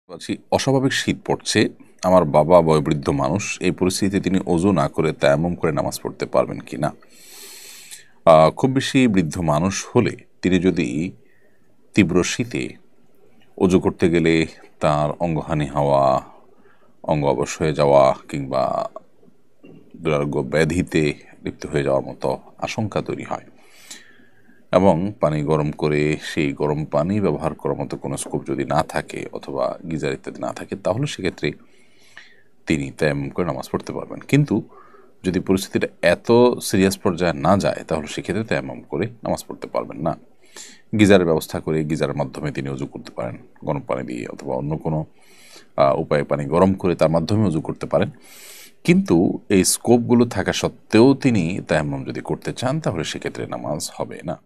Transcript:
বলছি, অস্বাভাবিক শীত পড়ছে। আমার বাবা বয়োবৃদ্ধ মানুষ। এই পরিস্থিতিতে তিনি অজু না করে তায়াম্মুম করে নামাজ পড়তে পারবেন কি না? খুব বেশি বৃদ্ধ মানুষ হলে তিনি যদি তীব্র শীতে অজু করতে গেলে তার অঙ্গহানি হওয়া, অঙ্গ অবশ হয়ে যাওয়া কিংবা দুরারোগ্য ব্যাধিতে লিপ্ত হয়ে যাওয়ার মতো আশঙ্কা তৈরি হয় এবং পানি গরম করে সেই গরম পানি ব্যবহার করার মতো কোনো স্কোপ যদি না থাকে অথবা গিজার ইত্যাদি না থাকে, তাহলে সেক্ষেত্রে তিনি তায়াম্মুম করে নামাজ পড়তে পারবেন। কিন্তু যদি পরিস্থিতিটা এত সিরিয়াস পর্যায়ে না যায়, তাহলে সেক্ষেত্রে তায়াম্মুম করে নামাজ পড়তে পারবেন না। গিজারের ব্যবস্থা করে গিজারের মাধ্যমে তিনি উজু করতে পারেন, গরম পানি দিয়ে, অথবা অন্য কোনো উপায়ে পানি গরম করে তার মাধ্যমে উজু করতে পারেন। কিন্তু এই স্কোপগুলো থাকা সত্ত্বেও তিনি তায়াম্মুম যদি করতে চান, তাহলে সেক্ষেত্রে নামাজ হবে না।